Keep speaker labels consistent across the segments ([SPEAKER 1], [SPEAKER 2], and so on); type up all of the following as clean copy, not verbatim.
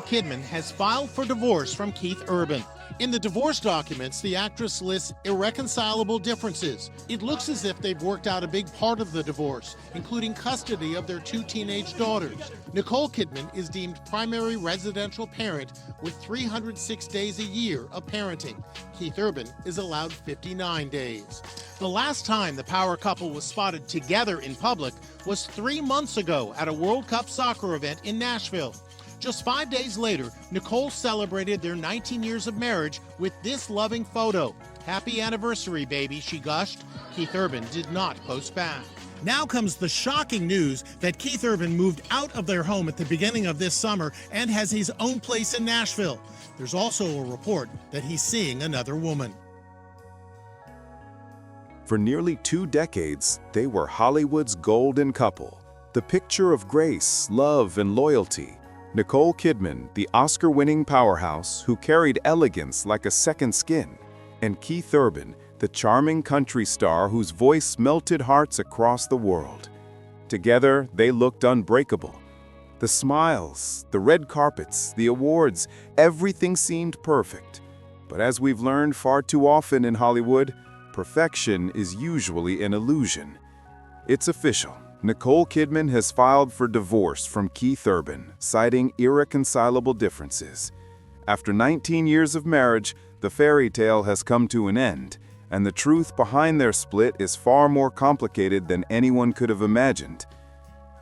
[SPEAKER 1] Kidman has filed for divorce from Keith Urban. In the divorce documents, the actress lists irreconcilable differences. It looks as if they've worked out a big part of the divorce, including custody of their two teenage daughters. Nicole Kidman is deemed primary residential parent with 306 days a year of parenting. Keith Urban is allowed 59 days. The last time the power couple was spotted together in public was 3 months ago at a World Cup soccer event in Nashville. Just 5 days later, Nicole celebrated their 19 years of marriage with this loving photo. "Happy anniversary, baby," she gushed. Keith Urban did not post back. Now comes the shocking news that Keith Urban moved out of their home at the beginning of this summer and has his own place in Nashville. There's also a report that he's seeing another woman.
[SPEAKER 2] For nearly 2 decades, they were Hollywood's golden couple, the picture of grace, love, and loyalty. Nicole Kidman, the Oscar-winning powerhouse who carried elegance like a second skin, and Keith Urban, the charming country star whose voice melted hearts across the world. Together, they looked unbreakable. The smiles, the red carpets, the awards, everything seemed perfect. But as we've learned far too often in Hollywood, perfection is usually an illusion. It's official. Nicole Kidman has filed for divorce from Keith Urban, citing irreconcilable differences. After 19 years of marriage, the fairy tale has come to an end, and the truth behind their split is far more complicated than anyone could have imagined.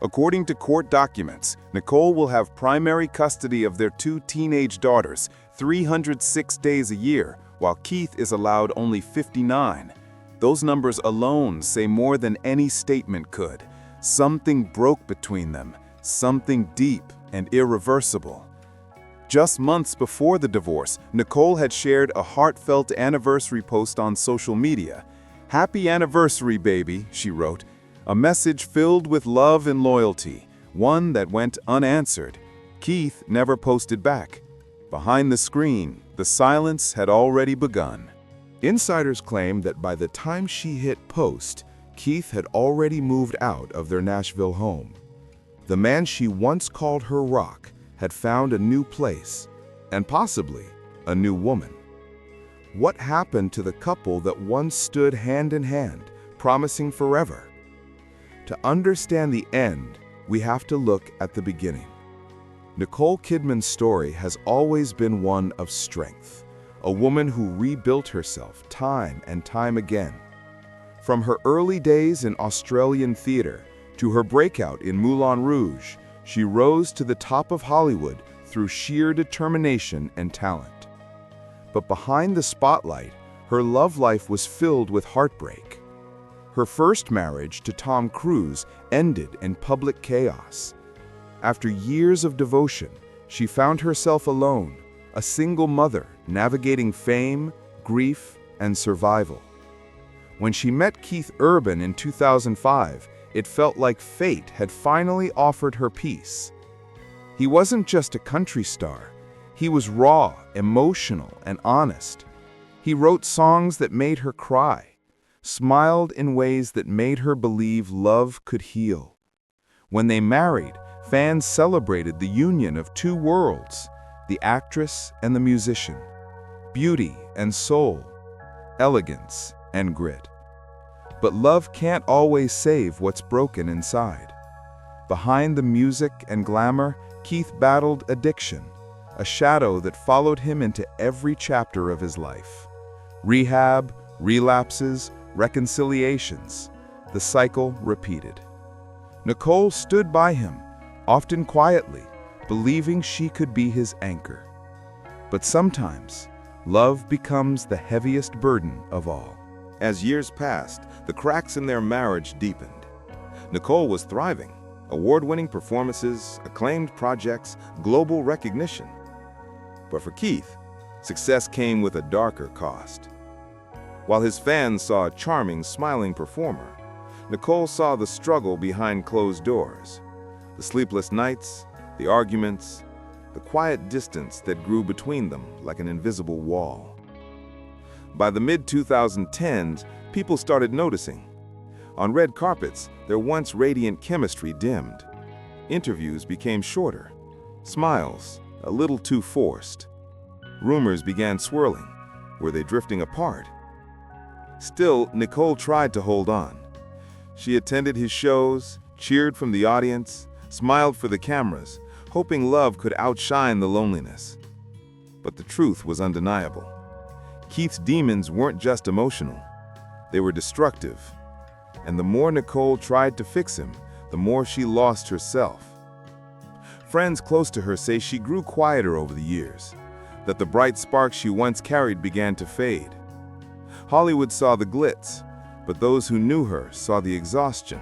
[SPEAKER 2] According to court documents, Nicole will have primary custody of their 2 teenage daughters, 306 days a year, while Keith is allowed only 59. Those numbers alone say more than any statement could. Something broke between them, something deep and irreversible. Just months before the divorce, Nicole had shared a heartfelt anniversary post on social media. "Happy anniversary, baby," she wrote, a message filled with love and loyalty, one that went unanswered. Keith never posted back. Behind the screen, the silence had already begun. Insiders claim that by the time she hit post, Keith had already moved out of their Nashville home. The man she once called her rock had found a new place, and possibly a new woman. What happened to the couple that once stood hand in hand, promising forever? To understand the end, we have to look at the beginning. Nicole Kidman's story has always been one of strength, a woman who rebuilt herself time and time again. From her early days in Australian theater to her breakout in Moulin Rouge, she rose to the top of Hollywood through sheer determination and talent. But behind the spotlight, her love life was filled with heartbreak. Her first marriage to Tom Cruise ended in public chaos. After years of devotion, she found herself alone, a single mother navigating fame, grief, and survival. When she met Keith Urban in 2005, it felt like fate had finally offered her peace. He wasn't just a country star. He was raw, emotional, and honest. He wrote songs that made her cry, smiled in ways that made her believe love could heal. When they married, fans celebrated the union of 2 worlds, the actress and the musician, beauty and soul, elegance and grit. But love can't always save what's broken inside. Behind the music and glamour, Keith battled addiction, a shadow that followed him into every chapter of his life. Rehab, relapses, reconciliations. The cycle repeated. Nicole stood by him, often quietly, believing she could be his anchor. But sometimes, love becomes the heaviest burden of all. As years passed, the cracks in their marriage deepened. Nicole was thriving, award-winning performances, acclaimed projects, global recognition. But for Keith, success came with a darker cost. While his fans saw a charming, smiling performer, Nicole saw the struggle behind closed doors. The sleepless nights, the arguments, the quiet distance that grew between them like an invisible wall. By the mid-2010s, people started noticing. On red carpets, their once radiant chemistry dimmed. Interviews became shorter. Smiles a little too forced. Rumors began swirling. Were they drifting apart? Still, Nicole tried to hold on. She attended his shows, cheered from the audience, smiled for the cameras, hoping love could outshine the loneliness. But the truth was undeniable. Keith's demons weren't just emotional. They were destructive. And the more Nicole tried to fix him, the more she lost herself. Friends close to her say she grew quieter over the years, that the bright spark she once carried began to fade. Hollywood saw the glitz, but those who knew her saw the exhaustion,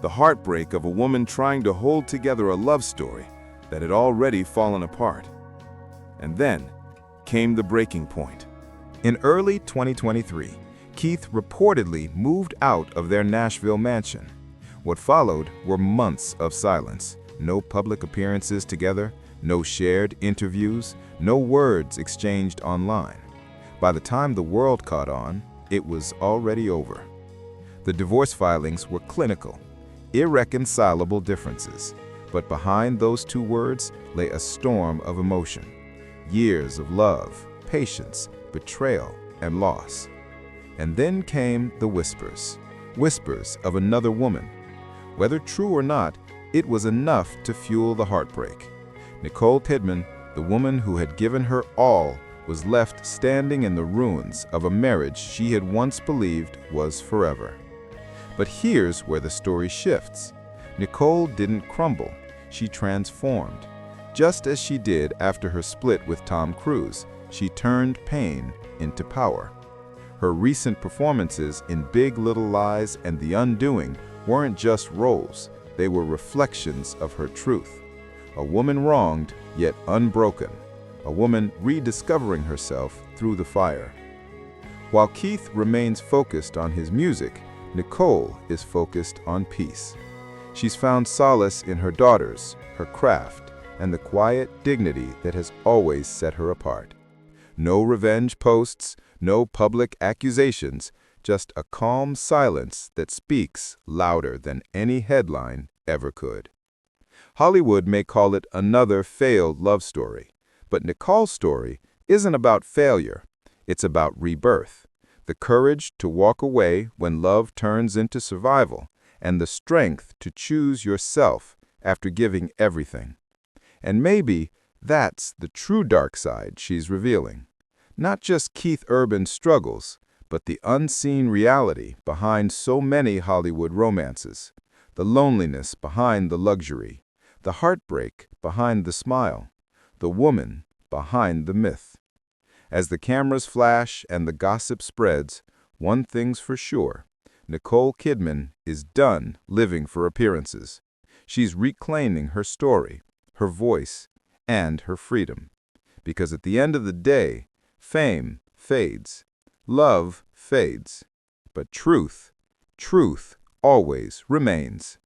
[SPEAKER 2] the heartbreak of a woman trying to hold together a love story that had already fallen apart. And then came the breaking point. In early 2023, Keith reportedly moved out of their Nashville mansion. What followed were months of silence, no public appearances together, no shared interviews, no words exchanged online. By the time the world caught on, it was already over. The divorce filings were clinical, irreconcilable differences, but behind those two words lay a storm of emotion, years of love, patience, betrayal, and loss. And then came the whispers of another woman. Whether true or not, it was enough to fuel the heartbreak. Nicole Kidman, the woman who had given her all, was left standing in the ruins of a marriage she had once believed was forever. But here's where the story shifts. Nicole didn't crumble, she transformed. Just as she did after her split with Tom Cruise, she turned pain into power. Her recent performances in Big Little Lies and The Undoing weren't just roles, they were reflections of her truth. A woman wronged, yet unbroken. A woman rediscovering herself through the fire. While Keith remains focused on his music, Nicole is focused on peace. She's found solace in her daughters, her craft, and the quiet dignity that has always set her apart. No revenge posts, no public accusations, just a calm silence that speaks louder than any headline ever could. Hollywood may call it another failed love story, but Nicole's story isn't about failure, it's about rebirth. The courage to walk away when love turns into survival, and the strength to choose yourself after giving everything. And maybe that's the true dark side she's revealing. Not just Keith Urban's struggles, but the unseen reality behind so many Hollywood romances, the loneliness behind the luxury, the heartbreak behind the smile, the woman behind the myth. As the cameras flash and the gossip spreads, one thing's for sure, Nicole Kidman is done living for appearances. She's reclaiming her story, her voice, and her freedom. Because at the end of the day, fame fades, love fades, but truth always remains.